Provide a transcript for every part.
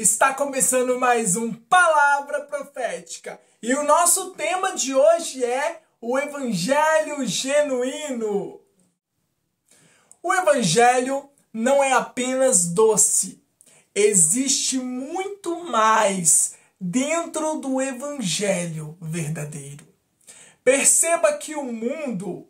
Está começando mais um Palavra Profética e o nosso tema de hoje é o Evangelho Genuíno. O Evangelho não é apenas doce, existe muito mais dentro do Evangelho verdadeiro. Perceba que o mundo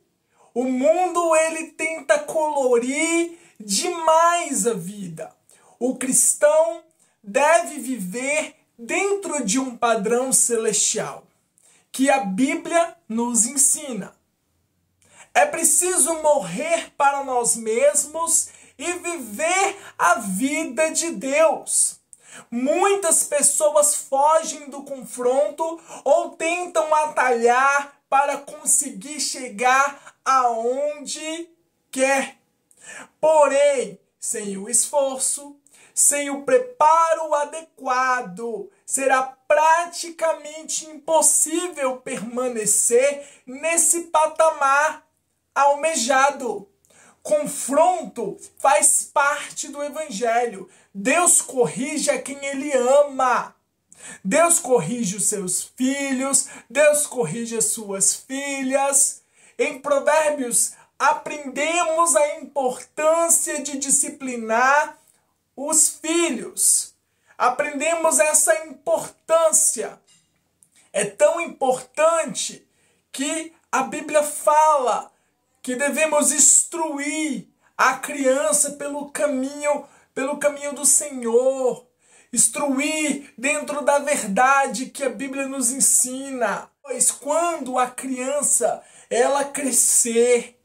ele tenta colorir demais a vida. O cristão deve viver dentro de um padrão celestial, que a Bíblia nos ensina. É preciso morrer para nós mesmos e viver a vida de Deus. Muitas pessoas fogem do confronto ou tentam atalhar para conseguir chegar aonde quer. Porém, sem o esforço, sem o preparo adequado, será praticamente impossível permanecer nesse patamar almejado. Confronto faz parte do Evangelho. Deus corrige a quem Ele ama. Deus corrige os seus filhos, Deus corrige as suas filhas. Em Provérbios, aprendemos a importância de disciplinar os filhos. Aprendemos essa importância. É tão importante que a Bíblia fala que devemos instruir a criança pelo caminho do Senhor. Instruir dentro da verdade que a Bíblia nos ensina. Pois quando a criança ela crescer,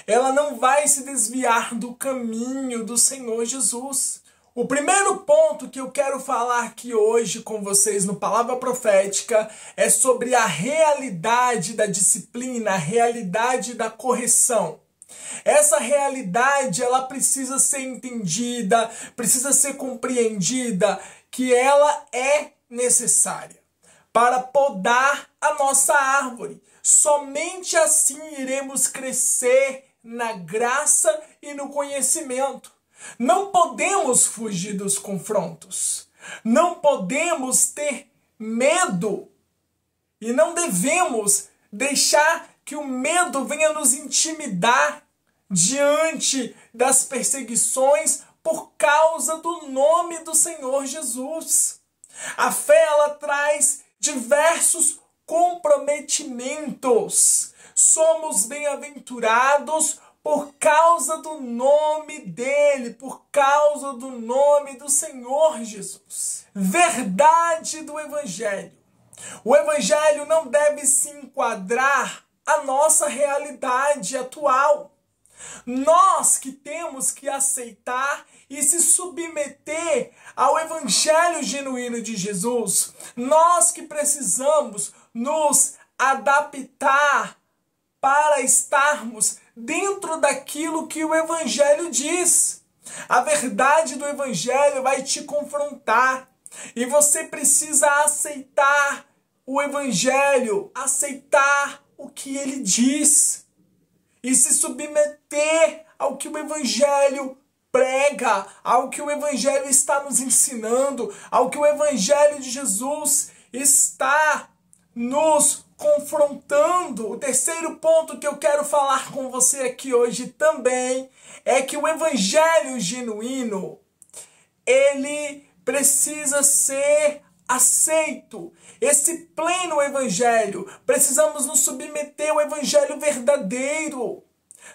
ela não vai se desviar do caminho do Senhor Jesus. O primeiro ponto que eu quero falar aqui hoje com vocês no Palavra Profética é sobre a realidade da disciplina, a realidade da correção. Essa realidade, ela precisa ser entendida, precisa ser compreendida, que ela é necessária para podar a nossa árvore. Somente assim iremos crescer na graça e no conhecimento. Não podemos fugir dos confrontos. Não podemos ter medo. E não devemos deixar que o medo venha nos intimidar diante das perseguições por causa do nome do Senhor Jesus. A fé, ela traz diversos comprometimentos. Somos bem-aventurados por causa do nome dele, por causa do nome do Senhor Jesus. Verdade do Evangelho. O Evangelho não deve se enquadrar à nossa realidade atual. Nós que temos que aceitar e se submeter ao Evangelho genuíno de Jesus. Nós que precisamos nos adaptar para estarmos dentro daquilo que o Evangelho diz. A verdade do Evangelho vai te confrontar e você precisa aceitar o Evangelho, aceitar o que ele diz e se submeter ao que o Evangelho prega, ao que o Evangelho está nos ensinando, ao que o Evangelho de Jesus está nos confrontando. O terceiro ponto que eu quero falar com você aqui hoje também é que o Evangelho genuíno, ele precisa ser aceito. Esse pleno Evangelho, precisamos nos submeter ao Evangelho verdadeiro.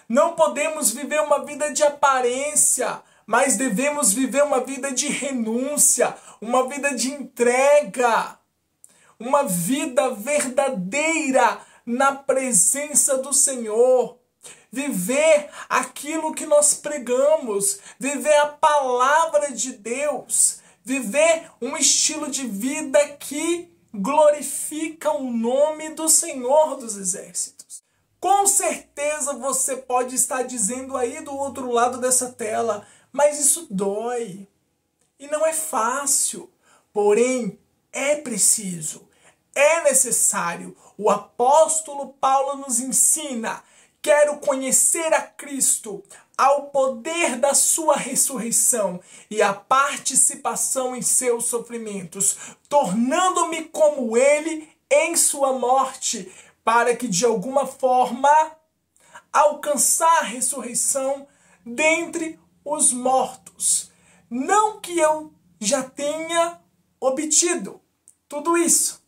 Não podemos viver uma vida de aparência, mas devemos viver uma vida de renúncia, uma vida de entrega. Uma vida verdadeira na presença do Senhor. Viver aquilo que nós pregamos. Viver a palavra de Deus. Viver um estilo de vida que glorifica o nome do Senhor dos Exércitos. Com certeza você pode estar dizendo aí do outro lado dessa tela, mas isso dói. E não é fácil. Porém, é preciso. É necessário. O apóstolo Paulo nos ensina Quero conhecer a Cristo, ao poder da sua ressurreição e a participação em seus sofrimentos, tornando-me como ele em sua morte, para que de alguma forma alcançar a ressurreição dentre os mortos. Não que eu já tenha obtido tudo isso,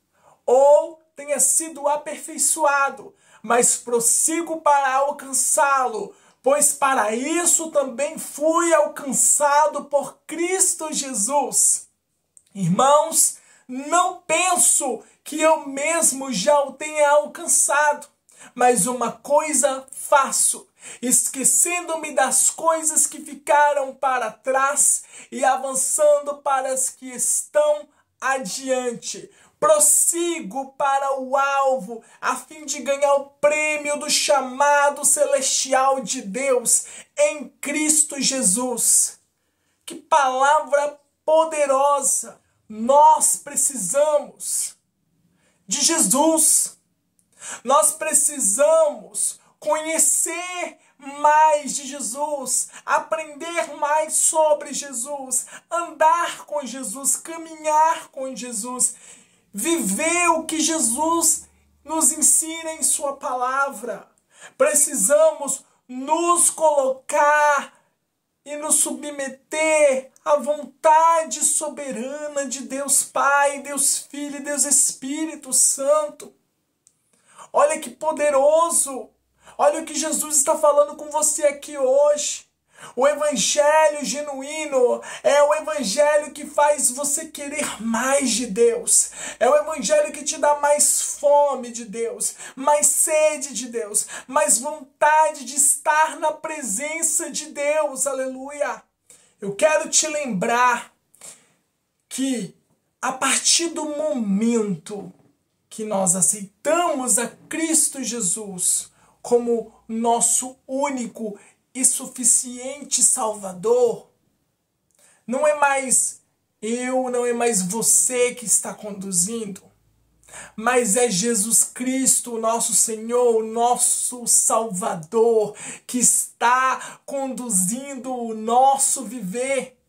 ou tenha sido aperfeiçoado, mas prossigo para alcançá-lo, pois para isso também fui alcançado por Cristo Jesus. Irmãos, não penso que eu mesmo já o tenha alcançado, mas uma coisa faço, esquecendo-me das coisas que ficaram para trás e avançando para as que estão adiante. Prossigo para o alvo, a fim de ganhar o prêmio do chamado celestial de Deus em Cristo Jesus. Que palavra poderosa! Nós precisamos de Jesus. Nós precisamos conhecer mais de Jesus, aprender mais sobre Jesus, andar com Jesus, caminhar com Jesus, viver o que Jesus nos ensina em sua palavra. Precisamos nos colocar e nos submeter à vontade soberana de Deus Pai, Deus Filho e Deus Espírito Santo. Olha que poderoso! Olha o que Jesus está falando com você aqui hoje. O evangelho genuíno é o evangelho que faz você querer mais de Deus. É o evangelho que te dá mais fome de Deus, mais sede de Deus, mais vontade de estar na presença de Deus. Aleluia! Eu quero te lembrar que a partir do momento que nós aceitamos a Cristo Jesus como nosso único e suficiente Salvador, não é mais eu, não é mais você que está conduzindo, mas é Jesus Cristo, nosso Senhor, nosso Salvador, que está conduzindo o nosso viver.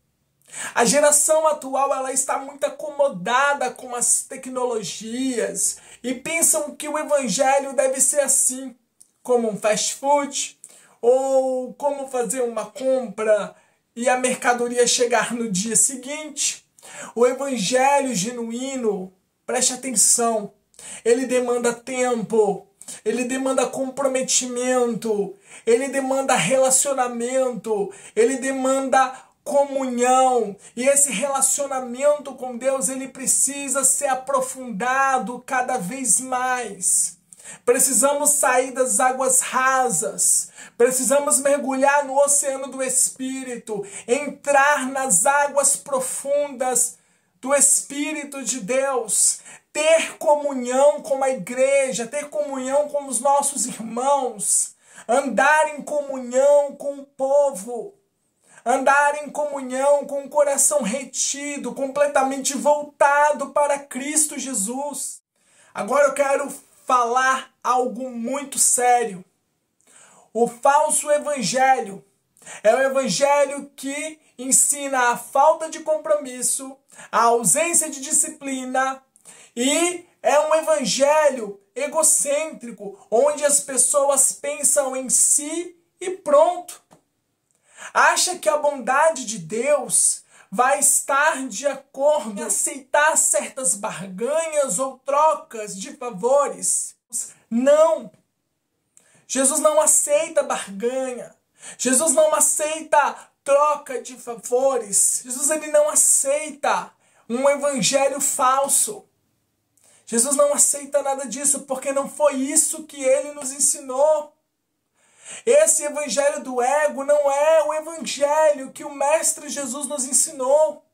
A geração atual ela está muito acomodada com as tecnologias e pensam que o evangelho deve ser assim, como um fast food, ou como fazer uma compra e a mercadoria chegar no dia seguinte. O evangelho genuíno, preste atenção, ele demanda tempo, ele demanda comprometimento, ele demanda relacionamento, ele demanda comunhão, e esse relacionamento com Deus ele precisa ser aprofundado cada vez mais. Precisamos sair das águas rasas, precisamos mergulhar no oceano do Espírito, entrar nas águas profundas do Espírito de Deus, ter comunhão com a igreja, ter comunhão com os nossos irmãos, andar em comunhão com o povo, andar em comunhão com o coração retido, completamente voltado para Cristo Jesus. Agora eu quero falar algo muito sério. O falso evangelho é o evangelho que ensina a falta de compromisso, a ausência de disciplina, e é um evangelho egocêntrico, onde as pessoas pensam em si e pronto. Acha que a bondade de Deus vai estar de acordo em aceitar certas barganhas ou trocas de favores? Não! Jesus não aceita barganha. Jesus não aceita troca de favores. Jesus ele não aceita um evangelho falso. Jesus não aceita nada disso, porque não foi isso que ele nos ensinou. Esse evangelho do ego não é o evangelho que o Mestre Jesus nos ensinou.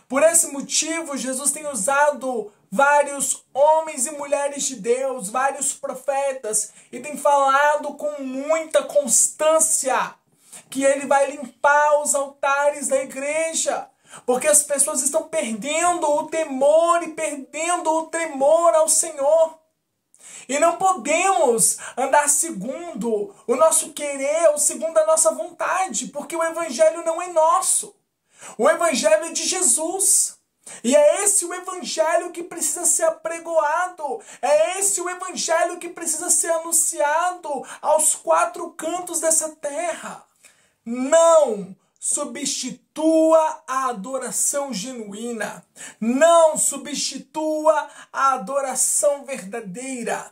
Por esse motivo, Jesus tem usado vários homens e mulheres de Deus, vários profetas, e tem falado com muita constância que ele vai limpar os altares da igreja, porque as pessoas estão perdendo o temor e perdendo o tremor ao Senhor. E não podemos andar segundo o nosso querer ou segundo a nossa vontade, porque o evangelho não é nosso. O evangelho é de Jesus. E é esse o evangelho que precisa ser apregoado. É esse o evangelho que precisa ser anunciado aos quatro cantos dessa terra. Não substitua a adoração genuína. Não substitua a adoração verdadeira.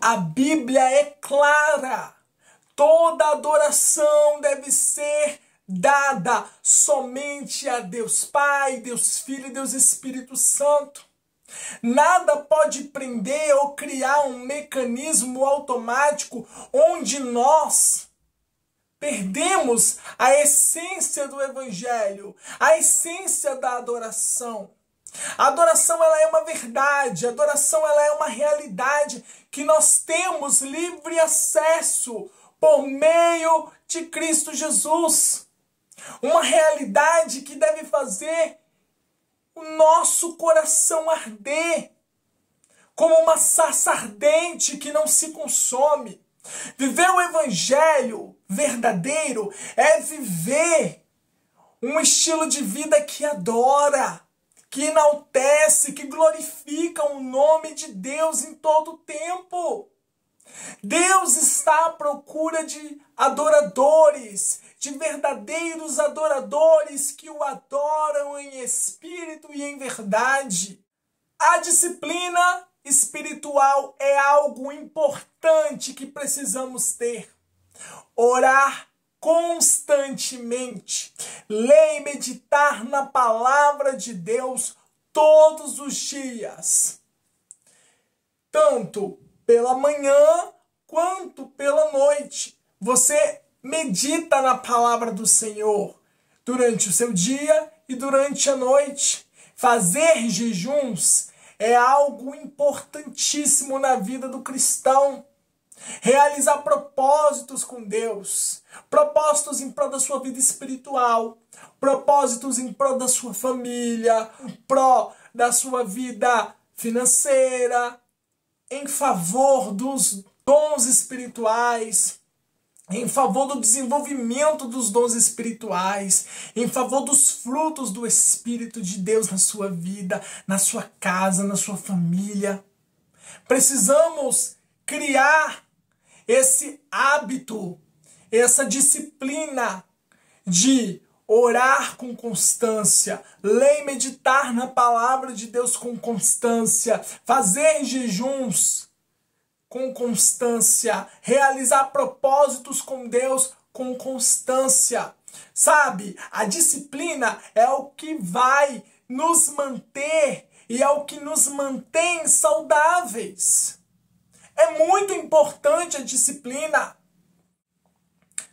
A Bíblia é clara. Toda adoração deve ser dada somente a Deus Pai, Deus Filho e Deus Espírito Santo. Nada pode prender ou criar um mecanismo automático onde nós perdemos a essência do evangelho, a essência da adoração. A adoração ela é uma verdade, a adoração ela é uma realidade que nós temos livre acesso por meio de Cristo Jesus. Uma realidade que deve fazer o nosso coração arder, como uma sarça ardente que não se consome. Viver o evangelho verdadeiro é viver um estilo de vida que adora, que enaltece, que glorifica o nome de Deus em todo o tempo. Deus está à procura de adoradores, de verdadeiros adoradores que o adoram em espírito e em verdade. A disciplina espiritual é algo importante que precisamos ter. Orar constantemente, ler e meditar na palavra de Deus todos os dias, tanto pela manhã quanto pela noite. Você medita na palavra do Senhor durante o seu dia e durante a noite. Fazer jejuns é algo importantíssimo na vida do cristão. Realizar propósitos com Deus, propósitos em prol da sua vida espiritual, propósitos em prol da sua família, em prol da sua vida financeira, em favor dos dons espirituais, em favor do desenvolvimento dos dons espirituais, em favor dos frutos do Espírito de Deus na sua vida, na sua casa, na sua família. Precisamos criar esse hábito, essa disciplina de orar com constância, ler e meditar na palavra de Deus com constância, fazer jejuns com constância, realizar propósitos com Deus com constância. Sabe, a disciplina é o que vai nos manter e é o que nos mantém saudáveis. É muito importante a disciplina.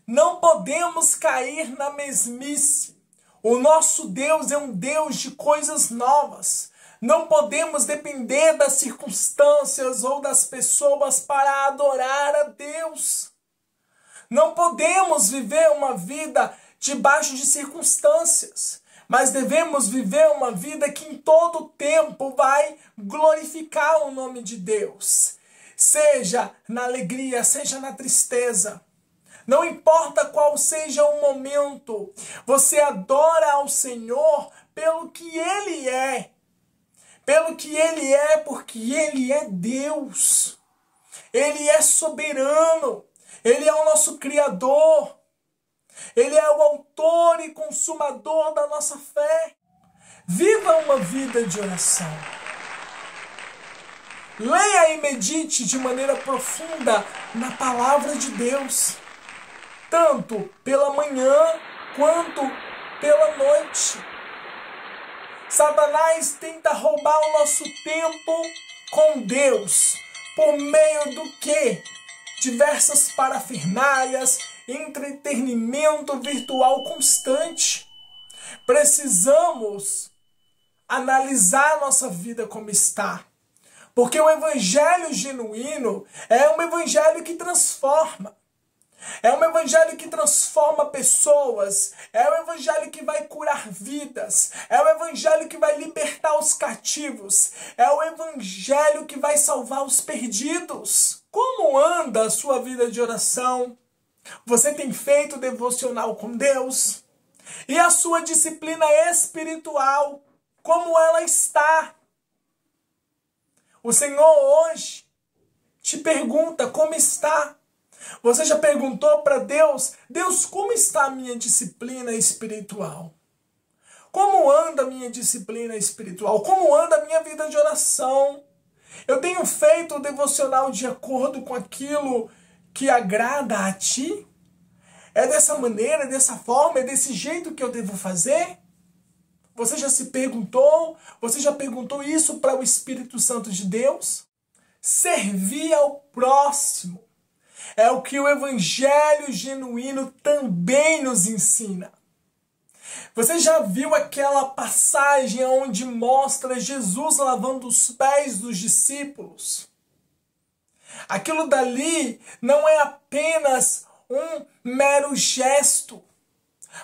Não podemos cair na mesmice. O nosso Deus é um Deus de coisas novas. Não podemos depender das circunstâncias ou das pessoas para adorar a Deus. Não podemos viver uma vida debaixo de circunstâncias, mas devemos viver uma vida que em todo tempo vai glorificar o nome de Deus. Seja na alegria, seja na tristeza. Não importa qual seja o momento, você adora ao Senhor pelo que Ele é. Pelo que Ele é, porque Ele é Deus. Ele é soberano. Ele é o nosso Criador. Ele é o autor e consumador da nossa fé. Viva uma vida de oração. Leia e medite de maneira profunda na palavra de Deus, tanto pela manhã quanto pela noite. Satanás tenta roubar o nosso tempo com Deus, por meio do quê? Diversas parafernálias, entretenimento virtual constante. Precisamos analisar nossa vida como está. Porque o evangelho genuíno é um evangelho que transforma. É um evangelho que transforma pessoas. É um evangelho que vai curar vidas. É um evangelho que vai libertar os cativos. É o evangelho que vai salvar os perdidos. Como anda a sua vida de oração? Você tem feito devocional com Deus? E a sua disciplina espiritual, como ela está? O Senhor hoje te pergunta como está. Você já perguntou para Deus: Deus, como está a minha disciplina espiritual? Como anda a minha disciplina espiritual? Como anda a minha vida de oração? Eu tenho feito o devocional de acordo com aquilo que agrada a ti? É dessa maneira, dessa forma, é desse jeito que eu devo fazer? Você já se perguntou? Você já perguntou isso para o Espírito Santo de Deus? Servir ao próximo é o que o Evangelho genuíno também nos ensina. Você já viu aquela passagem onde mostra Jesus lavando os pés dos discípulos? Aquilo dali não é apenas um mero gesto,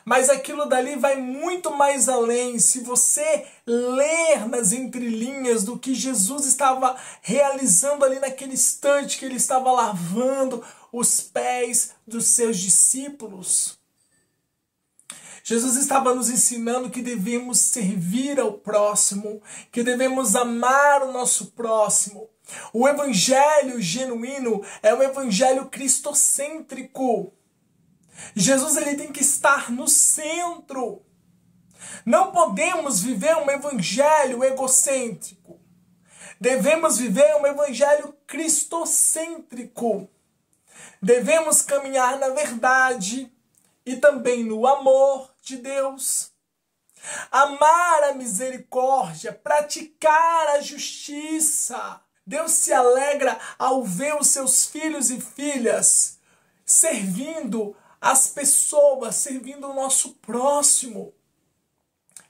mas aquilo dali vai muito mais além. Se você ler nas entrelinhas do que Jesus estava realizando ali naquele instante que ele estava lavando os pés dos seus discípulos, Jesus estava nos ensinando que devemos servir ao próximo, que devemos amar o nosso próximo. O evangelho genuíno é um evangelho cristocêntrico. Jesus ele tem que estar no centro. Não podemos viver um evangelho egocêntrico. Devemos viver um evangelho cristocêntrico. Devemos caminhar na verdade e também no amor de Deus. Amar a misericórdia, praticar a justiça. Deus se alegra ao ver os seus filhos e filhas servindo as pessoas, servindo o nosso próximo.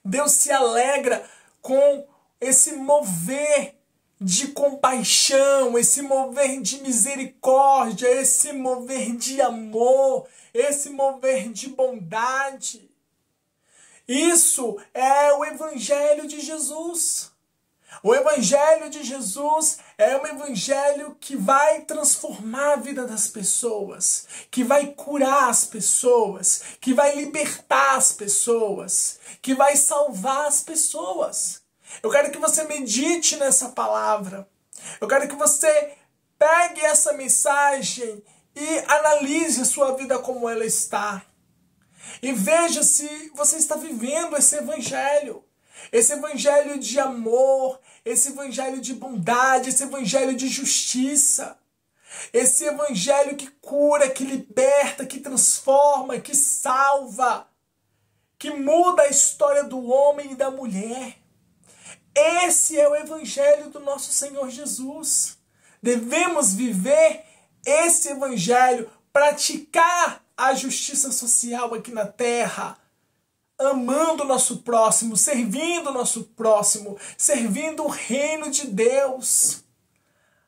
Deus se alegra com esse mover de compaixão, esse mover de misericórdia, esse mover de amor, esse mover de bondade. Isso é o Evangelho de Jesus. O Evangelho de Jesus é um evangelho que vai transformar a vida das pessoas, que vai curar as pessoas, que vai libertar as pessoas, que vai salvar as pessoas. Eu quero que você medite nessa palavra. Eu quero que você pegue essa mensagem e analise a sua vida como ela está. E veja se você está vivendo esse evangelho. Esse evangelho de amor, esse evangelho de bondade, esse evangelho de justiça. Esse evangelho que cura, que liberta, que transforma, que salva, que muda a história do homem e da mulher. Esse é o evangelho do nosso Senhor Jesus. Devemos viver esse evangelho, praticar a justiça social aqui na terra, amando o nosso próximo, servindo o nosso próximo, servindo o reino de Deus.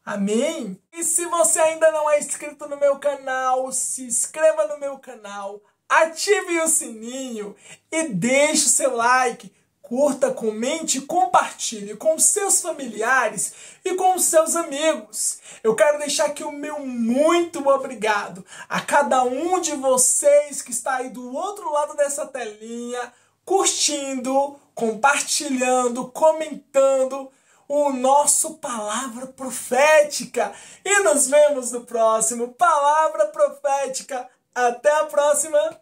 Amém? E se você ainda não é inscrito no meu canal, se inscreva no meu canal, ative o sininho e deixe o seu like. Curta, comente e compartilhe com seus familiares e com seus amigos. Eu quero deixar aqui o meu muito obrigado a cada um de vocês que está aí do outro lado dessa telinha, curtindo, compartilhando, comentando o nosso Palavra Profética. E nos vemos no próximo Palavra Profética. Até a próxima!